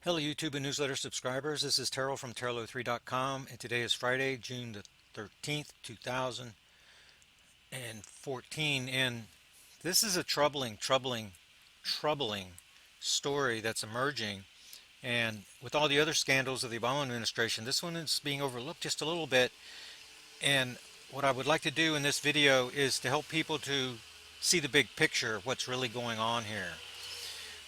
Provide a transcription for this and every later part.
Hello YouTube and newsletter subscribers. This is Terrell from Terrell03.com, and today is Friday, June the 13th, 2014. And this is a troubling story that's emerging. And with all the other scandals of the Obama administration, this one is being overlooked just a little bit. And what I would like to do in this video is to help people to see the big picture of what's really going on here.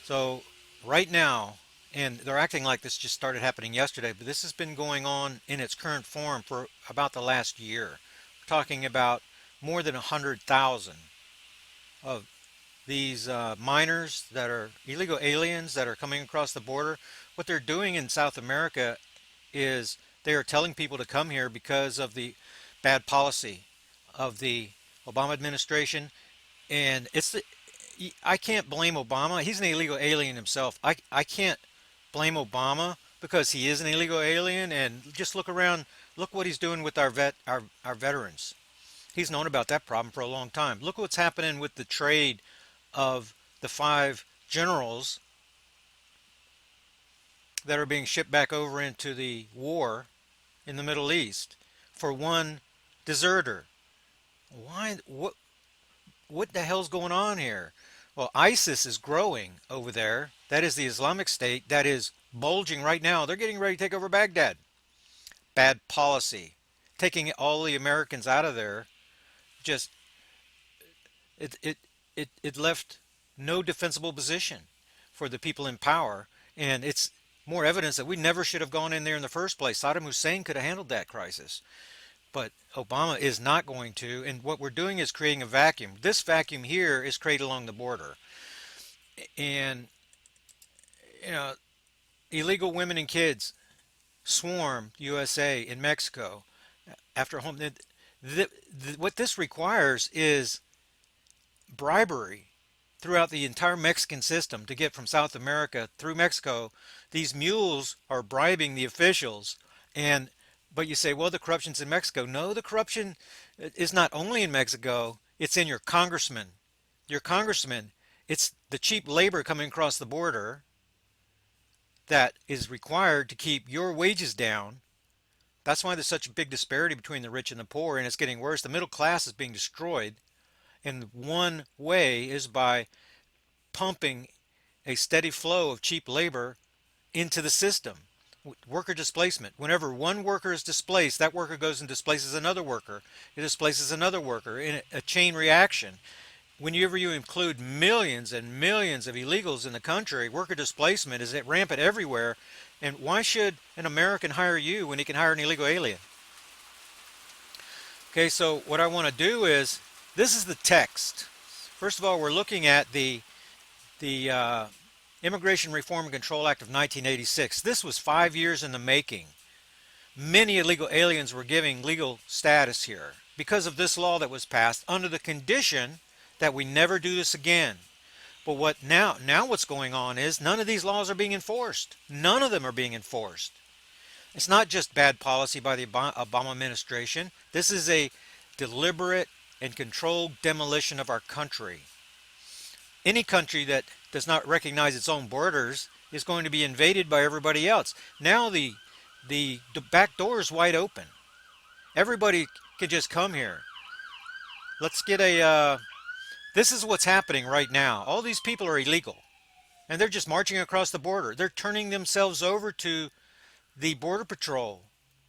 So right now, and they're acting like this just started happening yesterday, but this has been going on in its current form for about the last year. We're talking about more than 100,000 of these minors that are illegal aliens that are coming across the border. What they're doing in South America is they are telling people to come here because of the bad policy of the Obama administration. And I can't blame Obama. He's an illegal alien himself. I can't blame Obama because he is an illegal alien. And just look around, look what he's doing with our veterans. He's known about that problem for a long time. Look what's happening with the trade of the 5 generals that are being shipped back over into the war in the Middle East for one deserter. Why? What the hell's going on here? Well, ISIS is growing over there. That is the Islamic State that is bulging right now. They're getting ready to take over Baghdad. Bad policy. Taking all the Americans out of there, just it it it left no defensible position for the people in power, and it's more evidence that we never should have gone in there in the first place. Saddam Hussein could have handled that crisis, but Obama is not going to. And what we're doing is creating a vacuum. This vacuum here is created along the border. And, you know, illegal women and kids swarm USA in Mexico after home. What this requires is bribery throughout the entire Mexican system to get from South America through Mexico. These mules are bribing the officials, and but you say, well, the corruption's in Mexico. No, the corruption is not only in Mexico, it's in your congressman. Your congressman, it's the cheap labor coming across the border that is required to keep your wages down. That's why there's such a big disparity between the rich and the poor, and it's getting worse. The middle class is being destroyed, and one way is by pumping a steady flow of cheap labor into the system. Worker displacement. Whenever one worker is displaced, that worker goes and displaces another worker. It displaces another worker in a chain reaction. Whenever you include millions and millions of illegals in the country, worker displacement is rampant everywhere. And why should an American hire you when he can hire an illegal alien? Okay, so what I want to do is, this is the text. First of all, we're looking at the Immigration Reform and Control Act of 1986. This was 5 years in the making. Many illegal aliens were given legal status here because of this law that was passed under the condition that we never do this again. But now what's going on is none of these laws are being enforced. None of them are being enforced. It's not just bad policy by the Obama administration. This is a deliberate and controlled demolition of our country. Any country that does not recognize its own borders is going to be invaded by everybody else. Now the back door is wide open. Everybody can just come here. Let's get this is what's happening right now. All these people are illegal, and they're just marching across the border. They're turning themselves over to the Border Patrol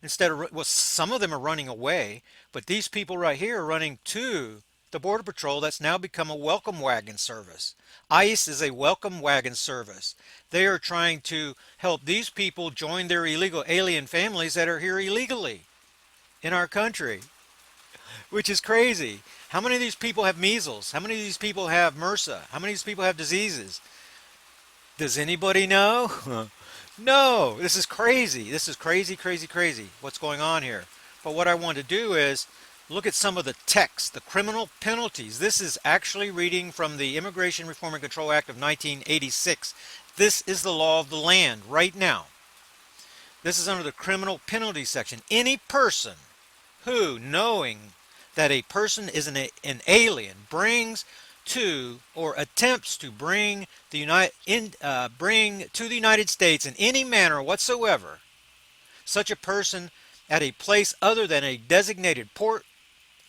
instead of, well, some of them are running away, but these people right here are running to the Border Patrol. That's now become a welcome wagon service. ICE is a welcome wagon service. They are trying to help these people join their illegal alien families that are here illegally in our country, which is crazy. How many of these people have measles? How many of these people have MRSA? How many of these people have diseases? Does anybody know? No, this is crazy. This is crazy, crazy, crazy what's going on here. But what I want to do is look at some of the text, the criminal penalties. This is actually reading from the Immigration Reform and Control Act of 1986. This is the law of the land right now. This is under the criminal penalty section. Any person who, knowing that a person is an alien, brings to or attempts to bring bring to the United States in any manner whatsoever such a person at a place other than a designated port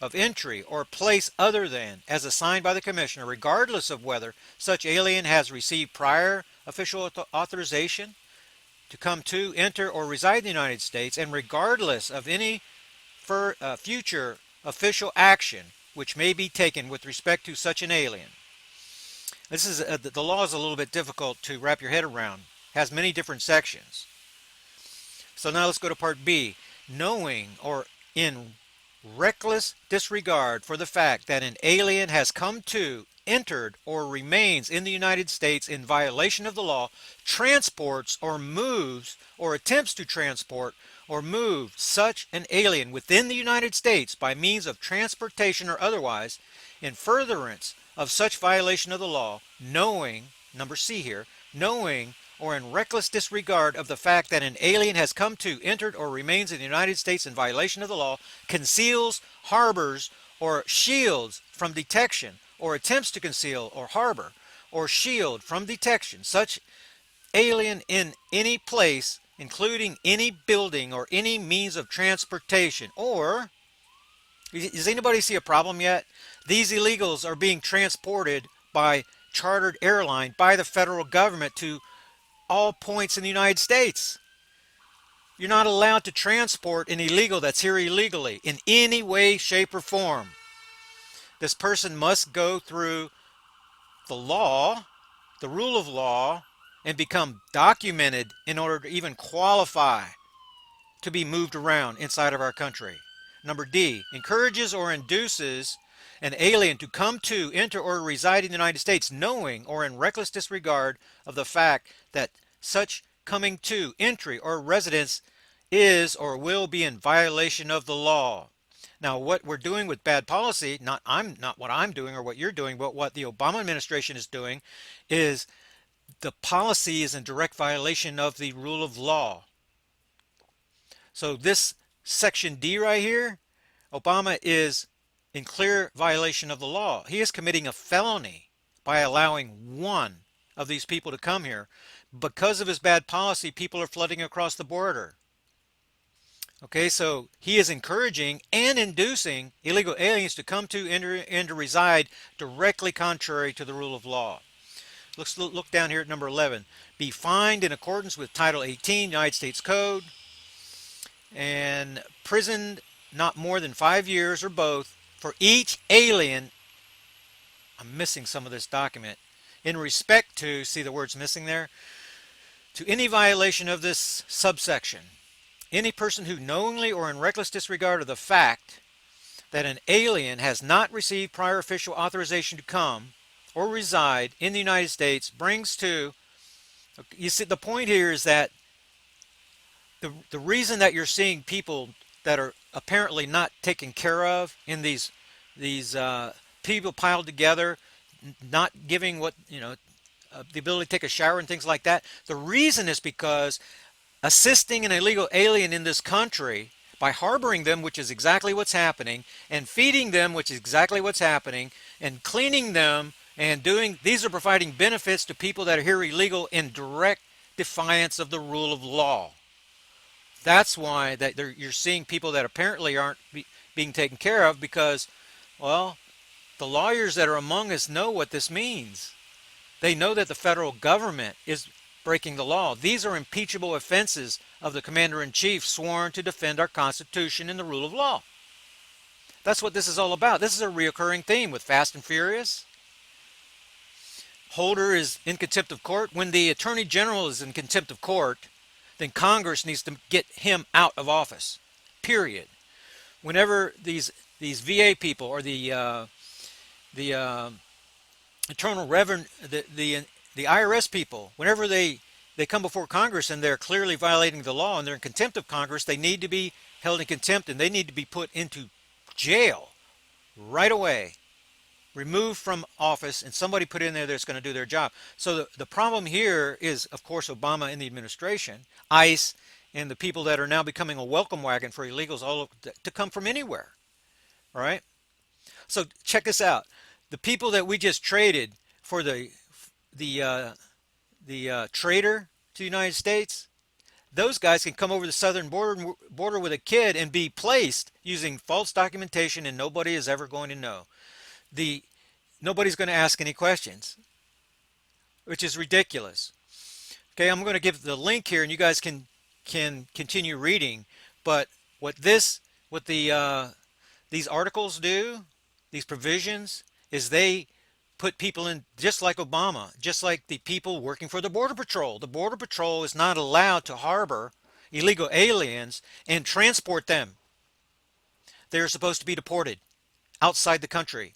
of entry or place other than as assigned by the commissioner, regardless of whether such alien has received prior official authorization to come to, enter, or reside in the United States, and regardless of any future official action which may be taken with respect to such an alien. This is the law is a little bit difficult to wrap your head around. It has many different sections. So now let's go to part B. Knowing or in reckless disregard for the fact that an alien has come to, entered, or remains in the United States in violation of the law, transports or moves or attempts to transport or move such an alien within the United States by means of transportation or otherwise in furtherance of such violation of the law, knowing, number C here, knowing or in reckless disregard of the fact that an alien has come to, entered, or remains in the United States in violation of the law, conceals, harbors, or shields from detection, or attempts to conceal or harbor or shield from detection such alien in any place, including any building or any means of transportation. Or, does anybody see a problem yet? These illegals are being transported by chartered airline by the federal government to all points in the United States. You're not allowed to transport an illegal that's here illegally in any way, shape, or form. This person must go through the law, the rule of law, and become documented in order to even qualify to be moved around inside of our country. Number D, encourages or induces an alien to come to, enter, or reside in the United States knowing or in reckless disregard of the fact that such coming to, entry, or residence is or will be in violation of the law. Now, what we're doing with bad policy, not what I'm doing or what you're doing, but what the Obama administration is doing, is the policy is in direct violation of the rule of law. So this section D right here, Obama is in clear violation of the law. He is committing a felony by allowing one of these people to come here. Because of his bad policy, people are flooding across the border. Okay, so he is encouraging and inducing illegal aliens to come to, enter, and to reside directly contrary to the rule of law. Let's look down here at number 11. Be fined in accordance with Title 18 United States Code and imprisoned not more than 5 years or both for each alien. I'm missing some of this document. In respect to, see the words missing there, to any violation of this subsection. Any person who knowingly or in reckless disregard of the fact that an alien has not received prior official authorization to come or reside in the United States brings to, you see, the point here is that the reason that you're seeing people that are apparently not taken care of in these people piled together, not giving what, the ability to take a shower and things like that, the reason is because assisting an illegal alien in this country by harboring them, which is exactly what's happening, and feeding them, which is exactly what's happening, and cleaning them, and these are providing benefits to people that are here illegal in direct defiance of the rule of law. That's why you're seeing people that apparently aren't being taken care of because, well, the lawyers that are among us know what this means. They know that the federal government is breaking the law. These are impeachable offenses of the Commander-in-Chief sworn to defend our Constitution and the rule of law. That's what this is all about. This is a reoccurring theme with Fast and Furious. Holder is in contempt of court. When the Attorney General is in contempt of court, then Congress needs to get him out of office. Period. Whenever these VA people or the Internal Revenue, the IRS people, whenever they come before Congress and they're clearly violating the law and they're in contempt of Congress, they need to be held in contempt and they need to be put into jail right away, removed from office, and somebody put in there that's going to do their job. So the problem here is, of course, Obama and the administration, ICE, and the people that are now becoming a welcome wagon for illegals all to come from anywhere. All right? So check this out. The people that we just traded for the trader to the United States, those guys can come over the southern border with a kid and be placed using false documentation, and nobody is ever going to know. The Nobody's going to ask any questions, which is ridiculous. Okay, I'm going to give the link here, and you guys can continue reading. But what these articles do, these provisions, is they put people in just like Obama, just like the people working for the Border Patrol. The Border Patrol is not allowed to harbor illegal aliens and transport them. They're supposed to be deported outside the country,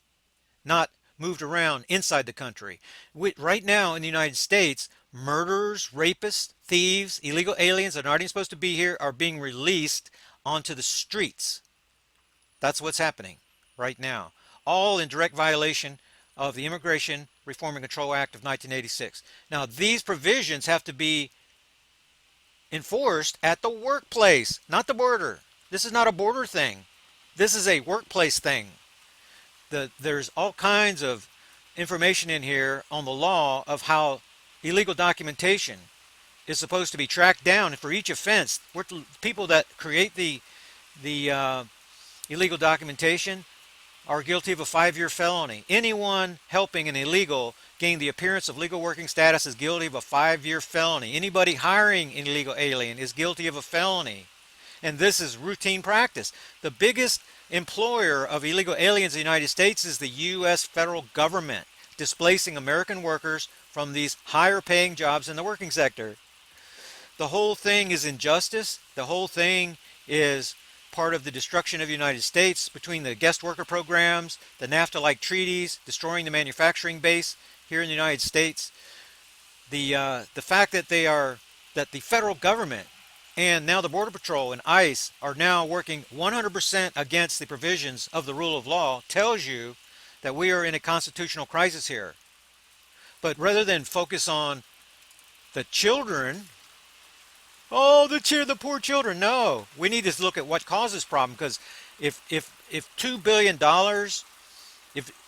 not moved around inside the country. Right now in the United States, murderers, rapists, thieves, illegal aliens that aren't even supposed to be here are being released onto the streets. That's what's happening right now, all in direct violation of the Immigration Reform and Control Act of 1986. Now, these provisions have to be enforced at the workplace, not the border. This is not a border thing. This is a workplace thing. There's all kinds of information in here on the law of how illegal documentation is supposed to be tracked down. And for each offense, people that create the illegal documentation are guilty of a 5-year felony. Anyone helping an illegal gain the appearance of legal working status is guilty of a 5-year felony. Anybody hiring an illegal alien is guilty of a felony. And this is routine practice. The biggest employer of illegal aliens in the United States is the U.S. federal government, displacing American workers from these higher paying jobs in the working sector. The whole thing is injustice. The whole thing is part of the destruction of the United States between the guest worker programs, the NAFTA-like treaties, destroying the manufacturing base here in the United States. The fact that that the federal government and now the Border Patrol and ICE are now working 100% against the provisions of the rule of law tells you that we are in a constitutional crisis here. But rather than focus on the children, oh, the poor children, no, we need to look at what causes this problem. Because if $2 billion,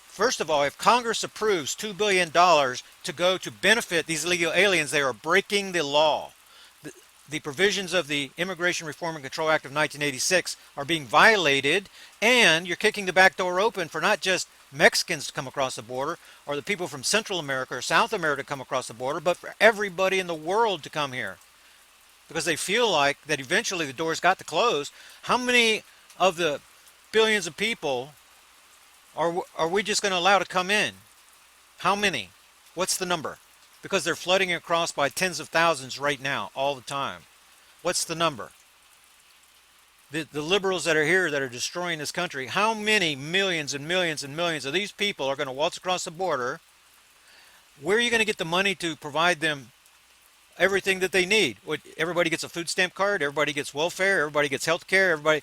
first of all, if Congress approves $2 billion to go to benefit these illegal aliens, they are breaking the law. The provisions of the Immigration Reform and Control Act of 1986 are being violated, and you're kicking the back door open for not just Mexicans to come across the border, or the people from Central America or South America to come across the border, but for everybody in the world to come here. Because they feel like that eventually the door's got to close. How many of the billions of people are we just going to allow to come in? How many? What's the number? Because they're flooding across by tens of thousands right now, all the time. What's the number? The liberals that are here that are destroying this country, how many millions and millions and millions of these people are going to waltz across the border? Where are you going to get the money to provide them everything that they need? Everybody gets a food stamp card, everybody gets welfare, everybody gets health care, everybody.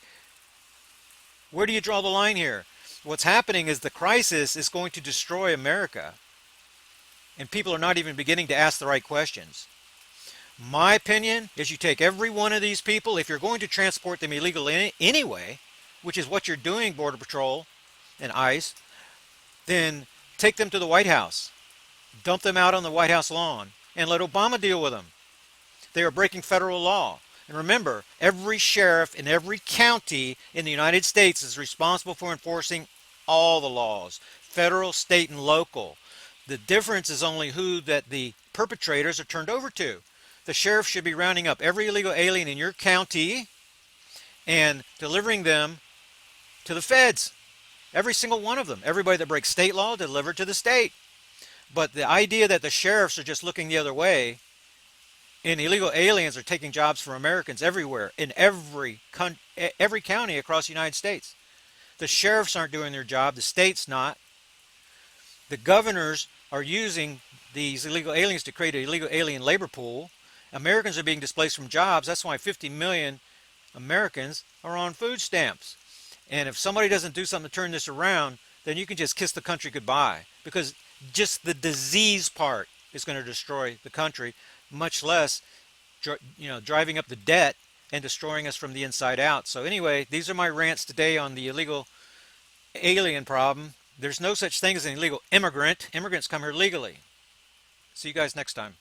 Where do you draw the line here? What's happening is the crisis is going to destroy America. And people are not even beginning to ask the right questions. My opinion is you take every one of these people, if you're going to transport them illegally anyway, which is what you're doing, Border Patrol and ICE, then take them to the White House. Dump them out on the White House lawn and let Obama deal with them. They are breaking federal law. And remember, every sheriff in every county in the United States is responsible for enforcing all the laws, federal, state, and local. The difference is only who that the perpetrators are turned over to. The sheriff should be rounding up every illegal alien in your county and delivering them to the feds. Every single one of them. Everybody that breaks state law, delivered to the state. But the idea that the sheriffs are just looking the other way and illegal aliens are taking jobs from Americans everywhere, in every county across the United States. The sheriffs aren't doing their job. The state's not. The governors are using these illegal aliens to create an illegal alien labor pool. Americans are being displaced from jobs. That's why 50 million Americans are on food stamps. And if somebody doesn't do something to turn this around, then you can just kiss the country goodbye. Because just the disease part is going to destroy the country, much less driving up the debt and destroying us from the inside out. So anyway, these are my rants today on the illegal alien problem. There's no such thing as an illegal immigrant. Immigrants come here legally. See you guys next time.